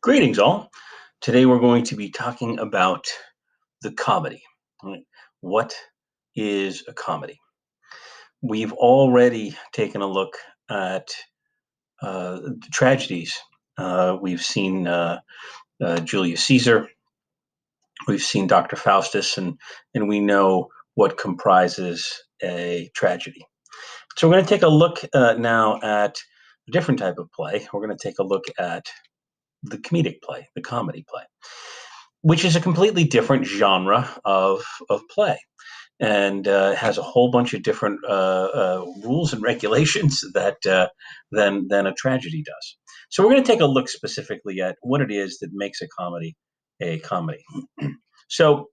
Greetings, all. Today we're going to be talking about the comedy. Right? What is a comedy? We've already taken a look at the tragedies. We've seen Julius Caesar, we've seen Dr. Faustus, and we know what comprises a tragedy. So we're going to take a look now at a different type of play. We're going to take a look at the comedic play, the comedy play, which is a completely different genre of play and has a whole bunch of different rules and regulations than a tragedy does. So we're going to take a look specifically at what it is that makes a comedy. So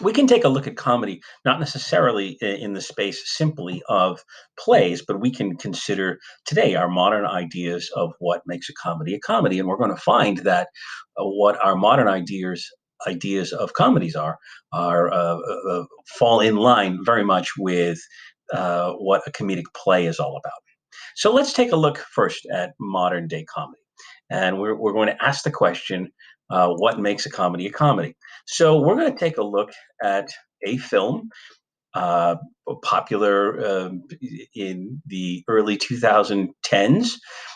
we can take a look at comedy, not necessarily in the space simply of plays, but we can consider today our modern ideas of what makes a comedy. And we're going to find that what our modern ideas of comedies are fall in line very much with what a comedic play is all about. So let's take a look first at modern day comedy. And we're going to ask the question, what makes a comedy a comedy? So we're going to take a look at a film uh, popular in the early 2010s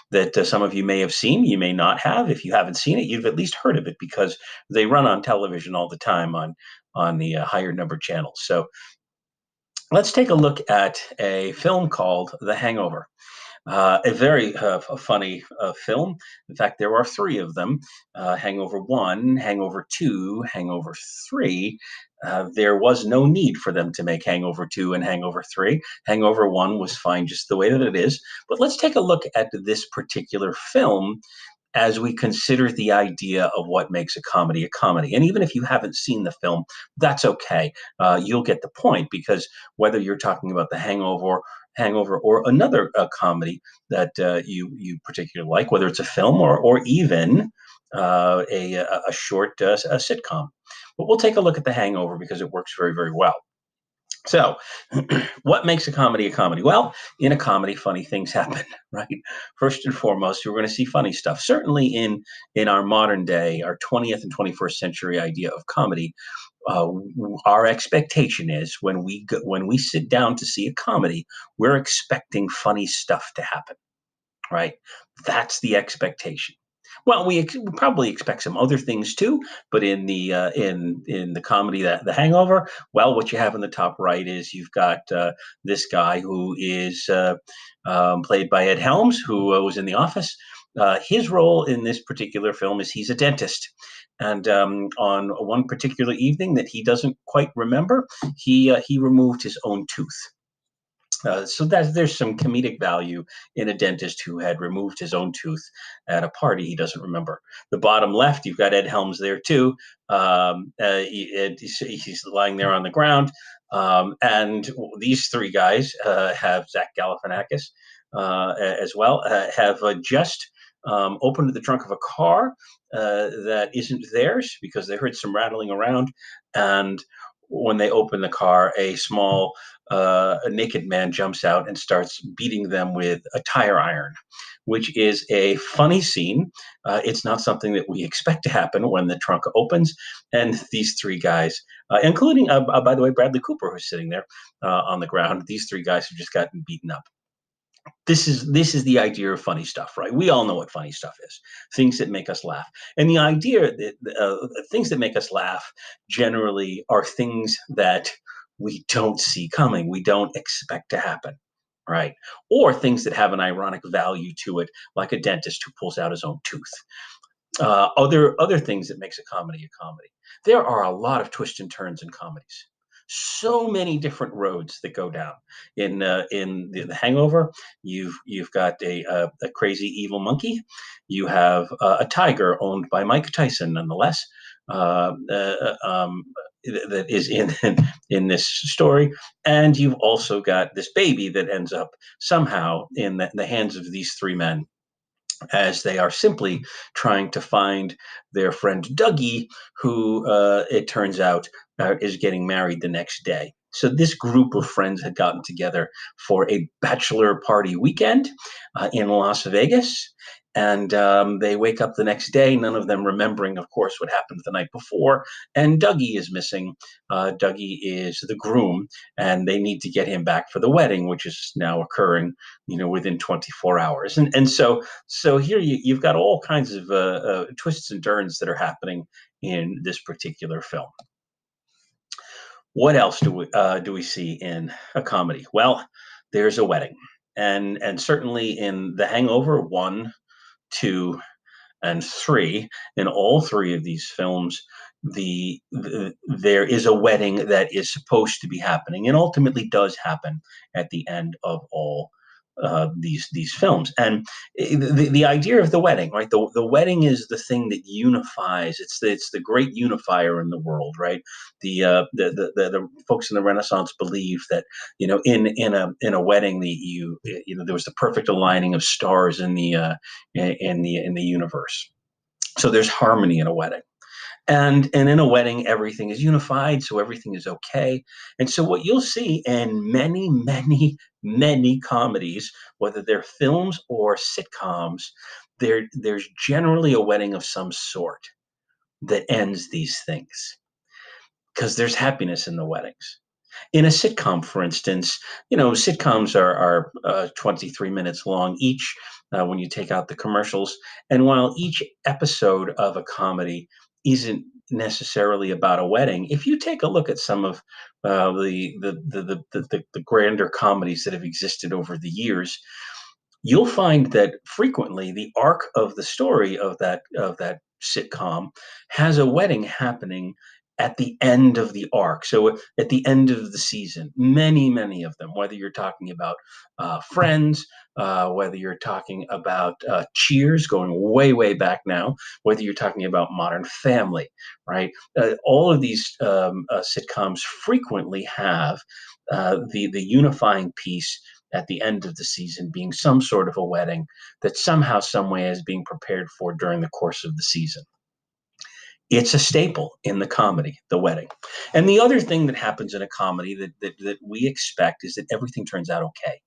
that some of you may have seen, you may not have. If you haven't seen it, you've at least heard of it because they run on television all the time on the higher number channels. So let's take a look at a film called The Hangover. A very funny film. In fact, there are three of them: Hangover 1, Hangover 2, Hangover 3. There was no need for them to make Hangover 2 and Hangover 3. Hangover 1 was fine just the way that it is. But let's take a look at this particular film as we consider the idea of what makes a comedy a comedy. And even if you haven't seen the film, that's okay. You'll get the point because whether you're talking about The Hangover, or another comedy that you particularly like, whether it's a film or even a short a sitcom. But we'll take a look at The Hangover because it works very, very well. So, what makes a comedy a comedy? Well, in a comedy, funny things happen, right? First and foremost, we're going to see funny stuff. Certainly, in our modern day, our 20th and 21st century idea of comedy, uh, our expectation is when we sit down to see a comedy, we're expecting funny stuff to happen, right? That's the expectation. Well, we probably expect some other things too, but in the comedy that The Hangover, well, what you have in the top right is you've got this guy who is played by Ed Helms, who was in The Office. His role in this particular film is he's a dentist, and on one particular evening that he doesn't quite remember, he removed his own tooth. So that there's some comedic value in a dentist who had removed his own tooth at a party he doesn't remember. The bottom left, you've got Ed Helms there too. He's lying there on the ground, and these three guys have Zach Galifianakis as well. Have just opened the trunk of a car that isn't theirs because they heard some rattling around, and when they open the car, a naked man jumps out and starts beating them with a tire iron, which is a funny scene. It's not something that we expect to happen when the trunk opens. And these three guys, including, by the way, Bradley Cooper, who's sitting there on the ground, these three guys have just gotten beaten up. This is the idea of funny stuff, right? We all know what funny stuff is. Things that make us laugh. And the idea that things that make us laugh generally are things that we don't see coming, we don't expect to happen, right? Or things that have an ironic value to it, like a dentist who pulls out his own tooth. Other things that makes a comedy a comedy. There are a lot of twists and turns in comedies. So many different roads that go down. In the Hangover, you've got a crazy evil monkey. You have a tiger owned by Mike Tyson, nonetheless. That is in this story, and you've also got this baby that ends up somehow in the hands of these three men as they are simply trying to find their friend Dougie, who it turns out is getting married the next day. So this group of friends had gotten together for a bachelor party weekend in Las Vegas, And they wake up the next day, none of them remembering, of course, what happened the night before. And Dougie is missing. Dougie is the groom, and they need to get him back for the wedding, which is now occurring, within 24 hours. And so here you've got all kinds of twists and turns that are happening in this particular film. What else do we see in a comedy? Well, there's a wedding, and certainly in The Hangover 1, 2, and 3, in all three of these films, there is a wedding that is supposed to be happening and ultimately does happen at the end of all these films. And the idea of the wedding, right? The wedding is the thing that unifies. It's the great unifier in the world, right? The folks in the Renaissance believed that, in a wedding, there was the perfect aligning of stars in the universe. So there's harmony in a wedding. And in a wedding, everything is unified, so everything is okay. And so what you'll see in many, many, many comedies, whether they're films or sitcoms, there's generally a wedding of some sort that ends these things because there's happiness in the weddings. In a sitcom, for instance, sitcoms are 23 minutes long each when you take out the commercials. And while each episode of a comedy isn't necessarily about a wedding, if you take a look at some of the grander comedies that have existed over the years, you'll find that frequently the arc of the story of that sitcom has a wedding happening at the end of the arc. So at the end of the season, many of them, whether you're talking about Friends, whether you're talking about Cheers, going way back now, whether you're talking about Modern Family, right? All of these sitcoms frequently have the unifying piece at the end of the season being some sort of a wedding that somehow, some way is being prepared for during the course of the season. It's a staple in the comedy, the wedding. And the other thing that happens in a comedy that we expect is that everything turns out okay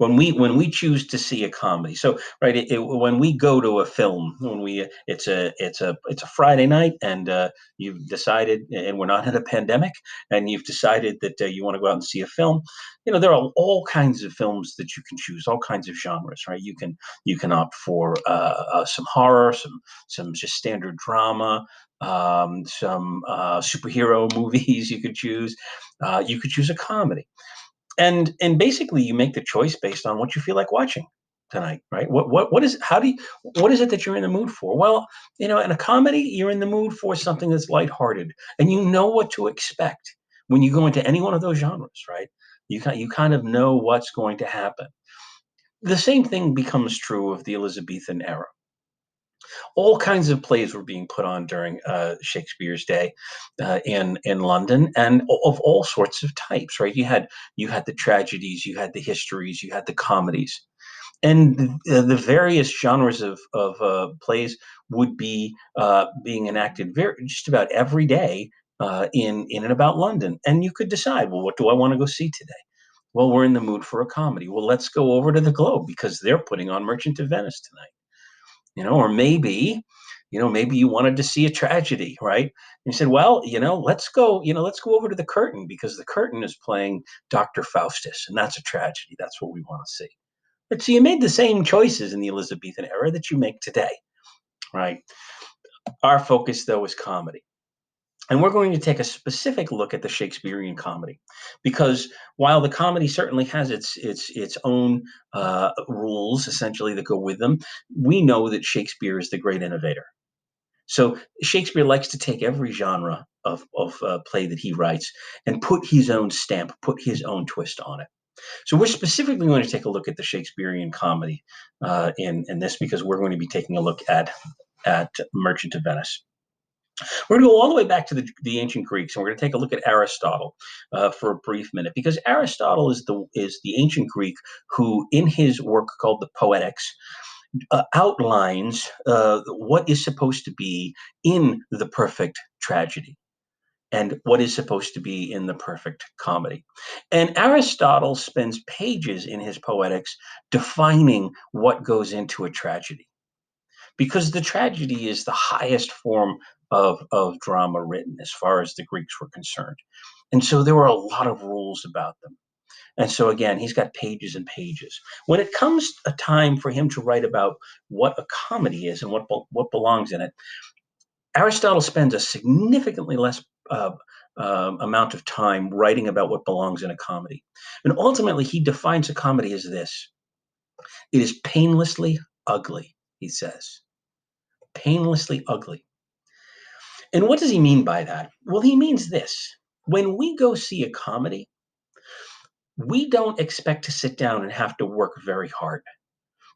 when we choose to see a comedy. So right, when we go to a film, when we it's a Friday night, and you've decided, and we're not in a pandemic, and you've decided that you want to go out and see a film. There are all kinds of films that you can choose, all kinds of genres, right? You can opt for some horror, some just standard drama. Some superhero movies you could choose. You could choose a comedy, and basically you make the choice based on what you feel like watching tonight, right? What is how do you what is it that you're in the mood for? Well, in a comedy, you're in the mood for something that's lighthearted, and you know what to expect when you go into any one of those genres, right? You kind of know what's going to happen. The same thing becomes true of the Elizabethan era. All kinds of plays were being put on during Shakespeare's day in London, and of all sorts of types. Right? You had the tragedies, you had the histories, you had the comedies, and the various genres of plays would be being enacted just about every day in and about London. And you could decide, well, what do I want to go see today? Well, we're in the mood for a comedy. Well, let's go over to the Globe because they're putting on Merchant of Venice tonight. Or maybe you wanted to see a tragedy, right? And you said, well, let's go over to the Curtain because the Curtain is playing Dr. Faustus, and that's a tragedy. That's what we want to see. But so you made the same choices in the Elizabethan era that you make today, right? Our focus, though, is comedy. And we're going to take a specific look at the Shakespearean comedy, because while the comedy certainly has its own rules, essentially, that go with them, we know that Shakespeare is the great innovator. So Shakespeare likes to take every genre of play that he writes and put his own stamp, put his own twist on it. So we're specifically going to take a look at the Shakespearean comedy in this, because we're going to be taking a look at Merchant of Venice. We're going to go all the way back to the ancient Greeks, and we're going to take a look at Aristotle for a brief minute, because Aristotle is the ancient Greek who, in his work called the Poetics, outlines what is supposed to be in the perfect tragedy. and what is supposed to be in the perfect comedy. And Aristotle spends pages in his Poetics defining what goes into a tragedy, because the tragedy is the highest form of drama written as far as the Greeks were concerned. And so there were a lot of rules about them. And so again, he's got pages and pages. When it comes a time for him to write about what a comedy is and what belongs in it, Aristotle spends a significantly less amount of time writing about what belongs in a comedy. And ultimately, he defines a comedy as this: it is painlessly ugly, he says. Painlessly ugly. And what does he mean by that? Well, he means this: when we go see a comedy, we don't expect to sit down and have to work very hard.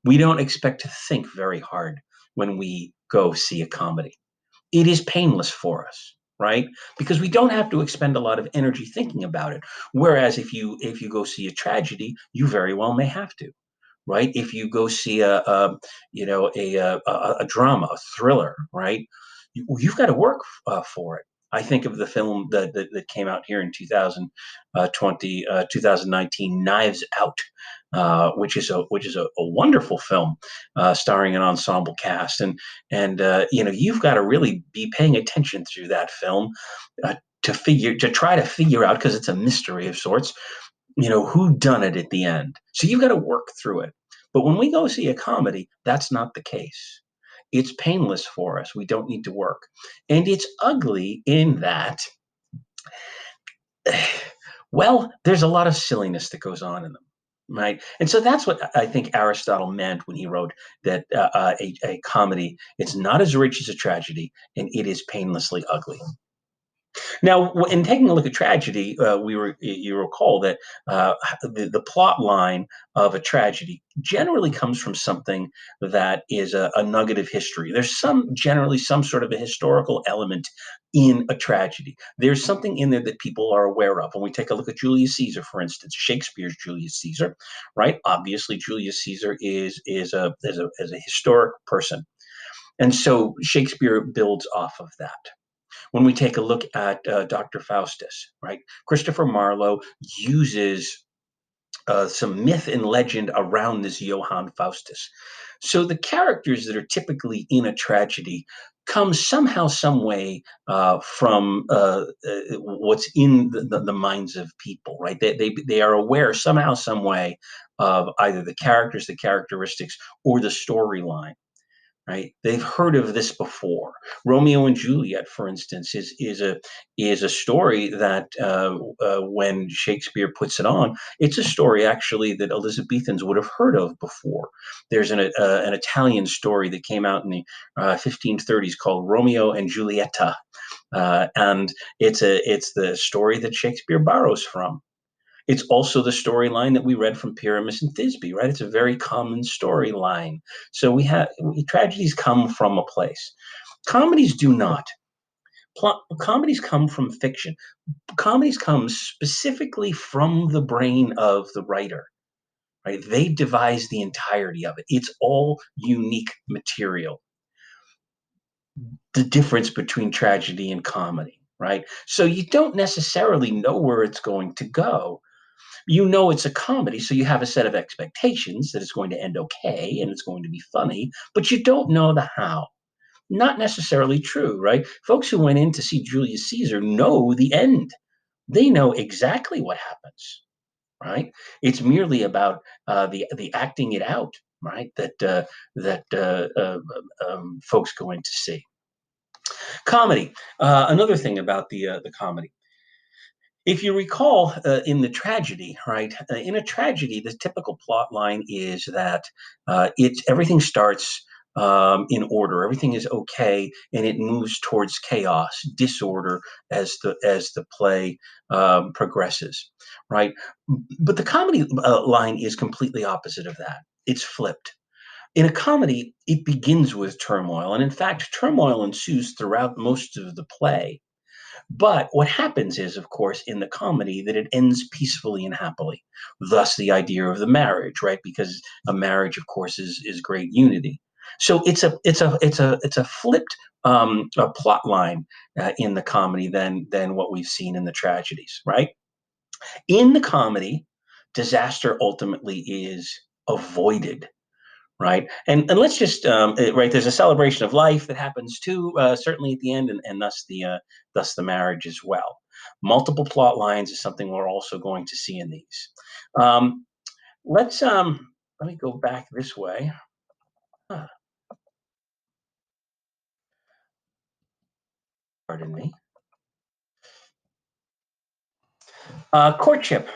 We don't expect to think very hard when we go see a comedy. It is painless for us, right? Because we don't have to expend a lot of energy thinking about it. Whereas if you go see a tragedy, you very well may have to, right? If you go see a you know a drama, a thriller, right? You've got to work for it. I think of the film that came out here in 2020, 2019, Knives Out, which is a wonderful film starring an ensemble cast, and you've got to really be paying attention through that film to try to figure out, because it's a mystery of sorts, who done it at the end. So you've got to work through it. But when we go see a comedy, that's not the case. It's painless for us. We don't need to work. And it's ugly in that, well, there's a lot of silliness that goes on in them. Right. And so that's what I think Aristotle meant when he wrote that a comedy, it's not as rich as a tragedy, and it is painlessly ugly. Now, in taking a look at tragedy, you recall that the plot line of a tragedy generally comes from something that is a nugget of history. There's generally some sort of a historical element in a tragedy. There's something in there that people are aware of. When we take a look at Julius Caesar, for instance, Shakespeare's Julius Caesar, right? Obviously, Julius Caesar is a historic person, and so Shakespeare builds off of that. When we take a look at Dr. Faustus, right? Christopher Marlowe uses some myth and legend around this Johann Faustus. So the characters that are typically in a tragedy come somehow, some way from what's in the minds of people, right? They are aware somehow, some way of either the characters, the characteristics, or the storyline, right? They've heard of this before. Romeo and Juliet, for instance, is a story that when Shakespeare puts it on, it's a story actually that Elizabethans would have heard of before. There's an Italian story that came out in the 1530s called Romeo and Julieta, and it's the story that Shakespeare borrows from. It's also the storyline that we read from Pyramus and Thisbe, right? It's a very common storyline. So tragedies come from a place. Comedies do not. Comedies come from fiction. Comedies come specifically from the brain of the writer, right? They devise the entirety of it. It's all unique material. The difference between tragedy and comedy, right? So you don't necessarily know where it's going to go. You know it's a comedy, so you have a set of expectations that it's going to end okay and it's going to be funny, but you don't know the how. Not necessarily true, right? Folks who went in to see Julius Caesar know the end. They know exactly what happens, right? It's merely about the acting it out, right? That folks go in to see. Comedy. Another thing about the comedy. If you recall, in the tragedy, right? In a tragedy, the typical plot line is that it's everything starts in order. Everything is okay, and it moves towards chaos, disorder as the play progresses, right? But the comedy line is completely opposite of that. It's flipped. In a comedy, it begins with turmoil, and in fact, turmoil ensues throughout most of the play. But what happens is, of course, in the comedy, that it ends peacefully and happily. Thus, the idea of the marriage, right? Because a marriage, of course, is great unity. So it's a flipped a plot line in the comedy than what we've seen in the tragedies, right? In the comedy, disaster ultimately is avoided, right? And let's just right. There's a celebration of life that happens too, certainly at the end, and thus the marriage as well. Multiple plot lines is something we're also going to see in these. Um, let's let me go back this way. Huh, pardon me. Courtship.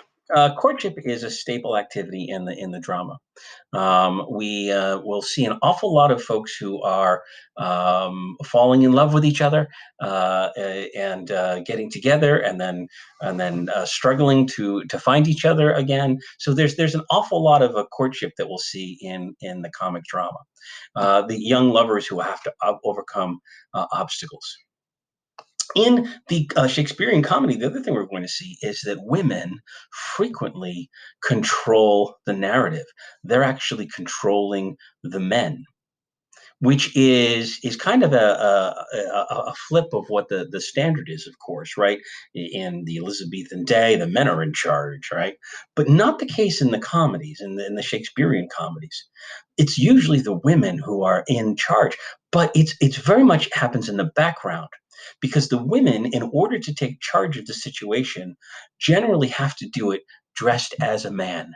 Courtship is a staple activity in the drama. We will see an awful lot of folks who are falling in love with each other and getting together, and then struggling to find each other again. So there's an awful lot of courtship that we'll see in the comic drama. The young lovers who have to overcome obstacles. In the Shakespearean comedy, the other thing we're going to see is that women frequently control the narrative. They're actually controlling the men, which is kind of a flip of what the standard is, of course, right? In the Elizabethan day, the men are in charge, right? But not the case in the comedies, in the Shakespearean comedies. It's usually the women who are in charge, but it's very much happens in the background because the women, in order to take charge of the situation, generally have to do it dressed as a man.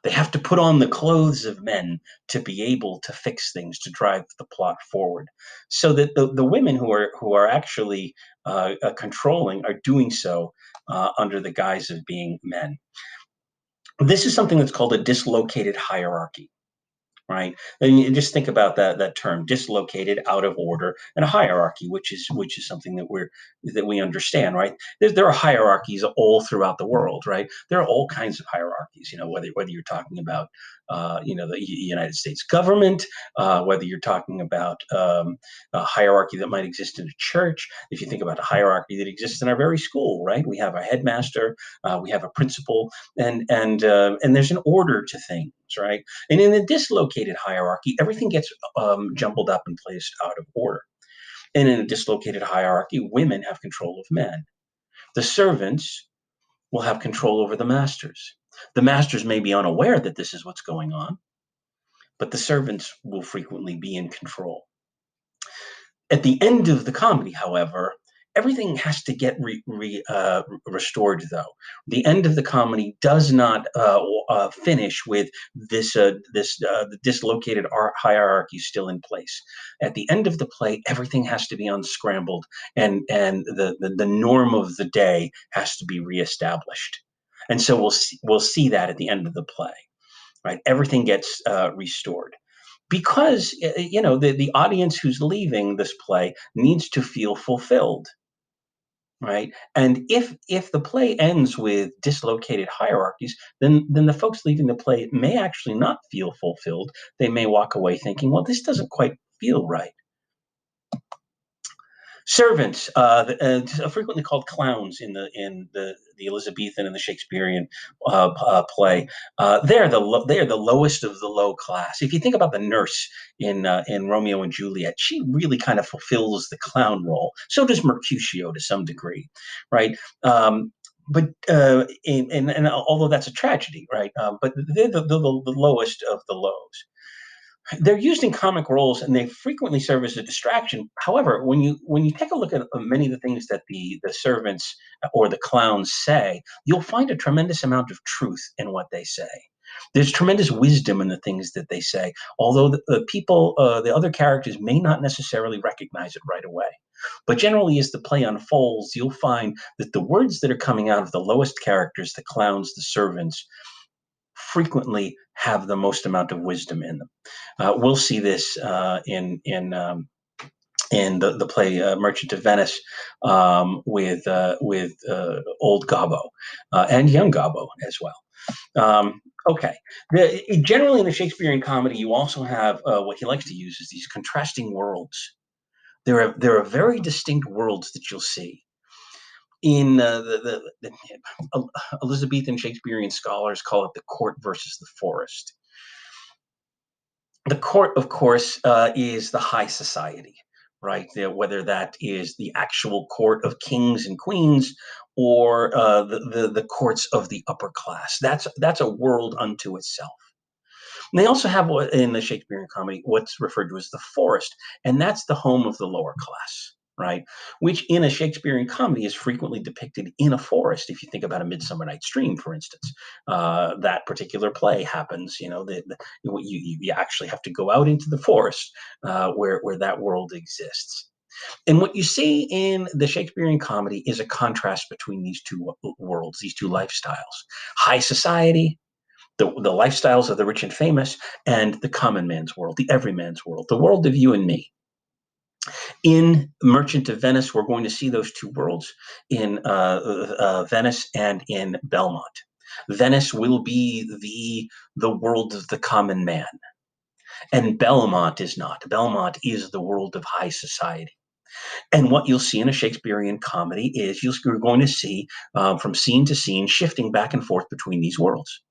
They have to put on the clothes of men to be able to fix things, to drive the plot forward. So that the women who are actually controlling are doing so under the guise of being men. This is something that's called a dislocated hierarchy, right? And you just think about that term, dislocated, out of order, and a hierarchy, which is something that we understand, right? There are hierarchies all throughout the world, right? There are all kinds of hierarchies, whether you're talking about the United States government, whether you're talking about a hierarchy that might exist in a church. If you think about a hierarchy that exists in our very school, right? We have a headmaster, we have a principal, and there's an order to things, right? And in a dislocated hierarchy, everything gets jumbled up and placed out of order. And in a dislocated hierarchy, women have control of men. The servants will have control over the masters. The masters may be unaware that this is what's going on, but the servants will frequently be in control. At the end of the comedy, however, everything has to get restored. Though the end of the comedy does not finish with the dislocated hierarchy still in place. At the end of the play, everything has to be unscrambled, and the norm of the day has to be reestablished. And so we'll see that at the end of the play, right? Everything gets restored because the audience who's leaving this play needs to feel fulfilled, right? And if the play ends with dislocated hierarchies, then the folks leaving the play may actually not feel fulfilled. They may walk away thinking, well, this doesn't quite feel right. Servants, frequently called clowns in the Elizabethan and the Shakespearean play. They are the lowest of the low class. If you think about the nurse in Romeo and Juliet, she really kind of fulfills the clown role. So does Mercutio to some degree, right? But and although that's a tragedy, right? But they're the lowest of the lows. They're used in comic roles and they frequently serve as a distraction. However, when you take a look at many of the things that the servants or the clowns say, you'll find a tremendous amount of truth in what they say. There's tremendous wisdom in the things that they say, although the other characters may not necessarily recognize it right away. But generally, as the play unfolds, you'll find that the words that are coming out of the lowest characters, the clowns, the servants, frequently have the most amount of wisdom in them. We'll see this in the play Merchant of Venice with old Gobbo and young Gobbo as well. Okay. Generally, in the Shakespearean comedy, you also have what he likes to use is these contrasting worlds. There are very distinct worlds that you'll see in the Elizabethan Shakespearean scholars call it the court versus the forest. The court, of course, is the high society, right? Whether that is the actual court of kings and queens or the courts of the upper class. That's a world unto itself. And they also have in the Shakespearean comedy what's referred to as the forest, and that's the home of the lower class, right? Which in a Shakespearean comedy is frequently depicted in a forest. If you think about A Midsummer Night's Dream, for instance, that particular play happens. You actually have to go out into the forest where that world exists. And what you see in the Shakespearean comedy is a contrast between these two worlds, these two lifestyles: high society, the lifestyles of the rich and famous, and the common man's world, the everyman's world, the world of you and me. In Merchant of Venice, we're going to see those two worlds in Venice and in Belmont. Venice will be the world of the common man, and Belmont is not. Belmont is the world of high society. And what you'll see in a Shakespearean comedy is you're going to see from scene to scene shifting back and forth between these worlds.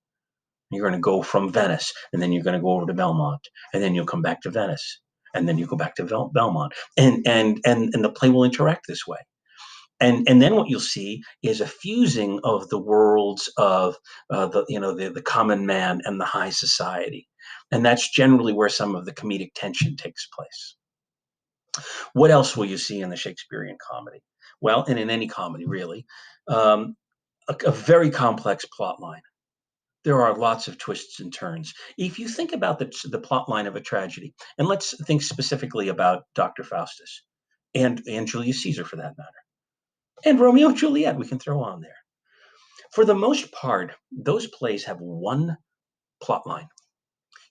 You're going to go from Venice, and then you're going to go over to Belmont, and then you'll come back to Venice, and then you go back to Belmont, and the play will interact this way. And then what you'll see is a fusing of the worlds of the common man and the high society, and that's generally where some of the comedic tension takes place. What else will you see in the Shakespearean comedy? Well, and in any comedy really, a very complex plot line. There are lots of twists and turns. If you think about the plot line of a tragedy, and let's think specifically about Dr. Faustus and Julius Caesar for that matter, and Romeo and Juliet, we can throw on there. For the most part, those plays have one plot line.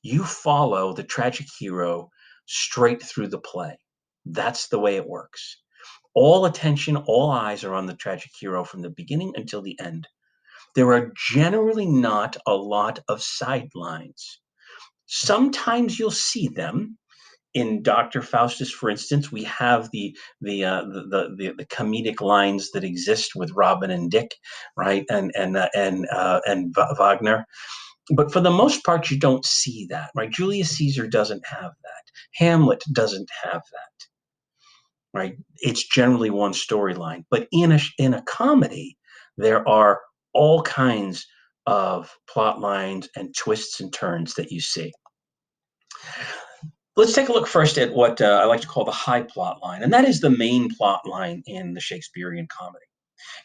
You follow the tragic hero straight through the play. That's the way it works. All attention, all eyes are on the tragic hero from the beginning until the end. There are generally not a lot of sidelines. Sometimes you'll see them. In Dr. Faustus, for instance, we have the comedic lines that exist with Robin and Dick, right, and Wagner. But for the most part, you don't see that, right? Julius Caesar doesn't have that. Hamlet doesn't have that, right? It's generally one storyline. But in a comedy, there are all kinds of plot lines and twists and turns that you see. Let's take a look first at what I like to call the high plot line, and that is the main plot line in the Shakespearean comedy.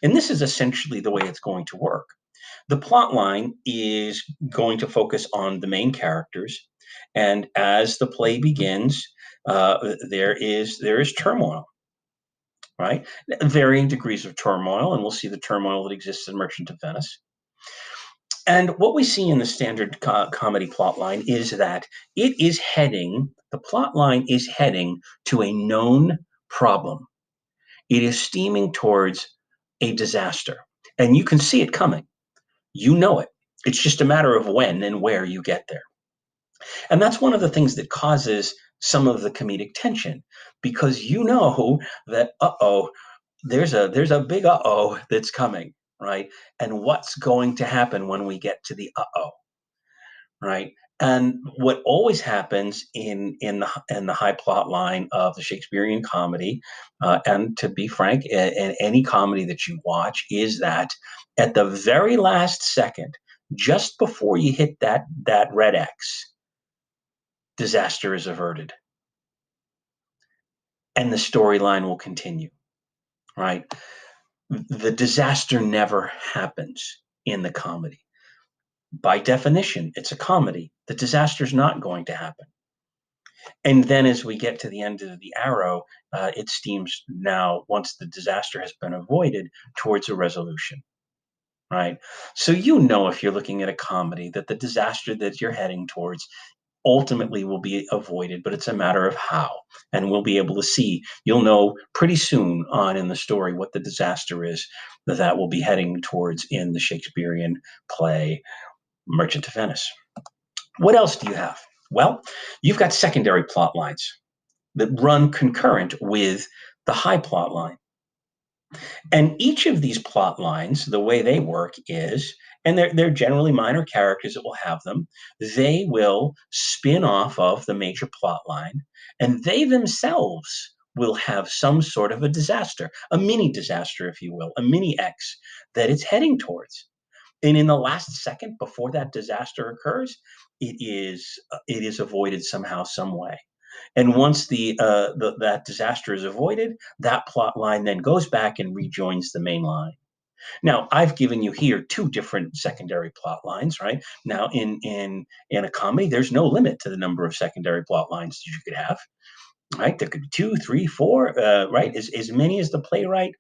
And this is essentially the way it's going to work. The plot line is going to focus on the main characters, and as the play begins, there is turmoil, right? Varying degrees of turmoil, and we'll see the turmoil that exists in Merchant of Venice. And what we see in the standard comedy plot line is that the plot line is heading to a known problem. It is steaming towards a disaster. And you can see it coming. You know it. It's just a matter of when and where you get there. And that's one of the things that causes some of the comedic tension, because you know that, there's a big that's coming, right? And what's going to happen when we get to the right? And what always happens in the high plot line of the Shakespearean comedy, and to be frank, in any comedy that you watch, is that at the very last second, just before you hit that red X, disaster is averted, and the storyline will continue. Right? The disaster never happens in the comedy. By definition, it's a comedy. The disaster is not going to happen. And then as we get to the end of the arrow, it steams now, once the disaster has been avoided, towards a resolution, right? So if you're looking at a comedy, that the disaster that you're heading towards ultimately will be avoided, but it's a matter of how. And we'll be able to see, you'll know pretty soon on in the story what the disaster is that will be heading towards in the Shakespearean play Merchant of Venice. What else do you have? Well, you've got secondary plot lines that run concurrent with the high plot line. And each of these plot lines, the way they work is, and they're generally minor characters that will have them, they will spin off of the major plot line, and they themselves will have some sort of a disaster, a mini disaster, if you will, a mini X that it's heading towards. And in the last second before that disaster occurs, it is avoided somehow, some way. And once that disaster is avoided, that plot line then goes back and rejoins the main line. Now, I've given you here two different secondary plot lines, right? Now, in a comedy, there's no limit to the number of secondary plot lines that you could have, right? There could be two, three, four, right? As many as the playwright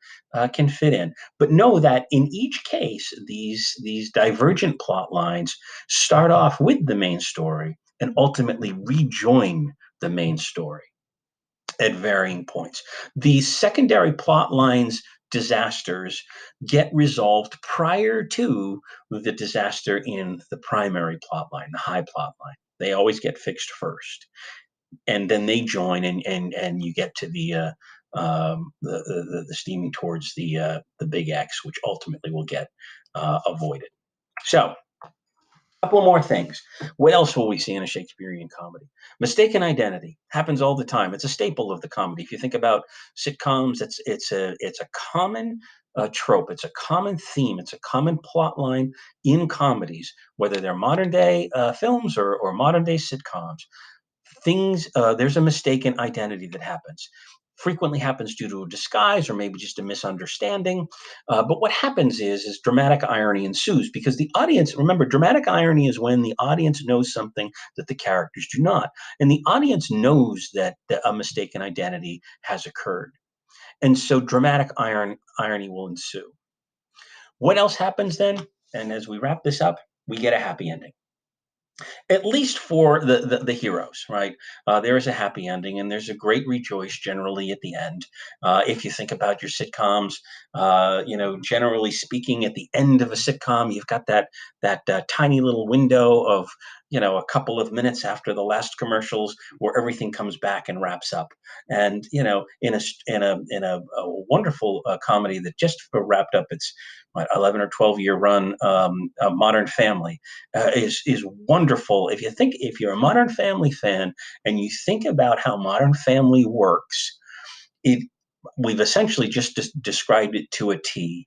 can fit in. But know that in each case, these divergent plot lines start off with the main story and ultimately rejoin the main story at varying points. The secondary plot lines disasters get resolved prior to the disaster in the primary plot line, the high plot line. They always get fixed first, and then they join, and you get to the steaming towards the big X, which ultimately will get avoided. So, couple more things. What else will we see in a Shakespearean comedy? Mistaken identity happens all the time. It's a staple of the comedy. If you think about sitcoms, it's a common trope. It's a common theme. It's a common plot line in comedies, whether they're modern day films or modern day sitcoms. There's a mistaken identity that happens. Frequently happens due to a disguise or maybe just a misunderstanding. But what happens is dramatic irony ensues because the audience, remember, dramatic irony is when the audience knows something that the characters do not. And the audience knows that a mistaken identity has occurred. And so dramatic irony will ensue. What else happens then? And as we wrap this up, we get a happy ending, at least for the heroes, right? There is a happy ending, and there's a great rejoice generally at the end. If you think about your sitcoms, generally speaking, at the end of a sitcom, you've got that tiny little window of a couple of minutes after the last commercials where everything comes back and wraps up. And in a wonderful comedy that just wrapped up its 11 or 12-year run, Modern Family, is wonderful. If you're a Modern Family fan and you think about how Modern Family works, it we've essentially just described it to a T,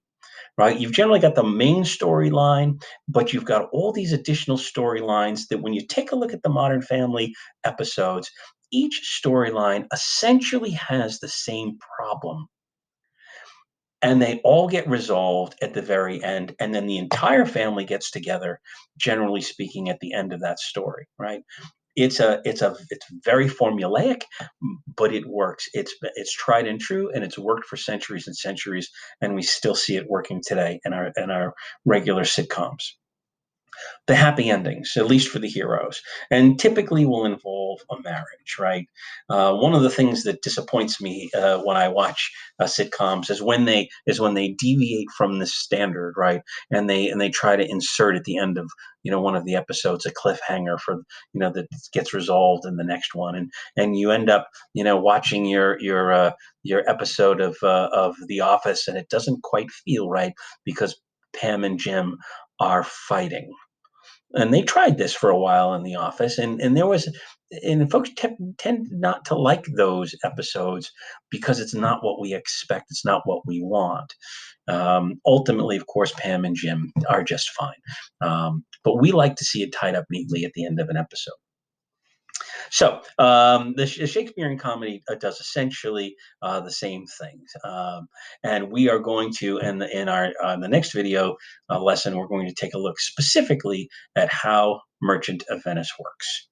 right? You've generally got the main storyline, but you've got all these additional storylines that when you take a look at the Modern Family episodes, each storyline essentially has the same problem, and they all get resolved at the very end, and then the entire family gets together, generally speaking, at the end of that story, right? It's very formulaic, but it works. It's tried and true, and it's worked for centuries and centuries, and we still see it working today in our regular sitcoms. The happy endings, at least for the heroes, and typically will involve a marriage, right? One of the things that disappoints me when I watch sitcoms is when they deviate from the standard, right? And they try to insert at the end of one of the episodes a cliffhanger for that gets resolved in the next one, and you end up watching your episode of The Office, and it doesn't quite feel right because Pam and Jim are fighting. And they tried this for a while in The Office, and there was, and folks tend not to like those episodes because it's not what we expect, it's not what we want. Ultimately, of course, Pam and Jim are just fine, but we like to see it tied up neatly at the end of an episode. So the Shakespearean comedy does essentially the same things, and we are going to, in our the next video lesson, we're going to take a look specifically at how Merchant of Venice works.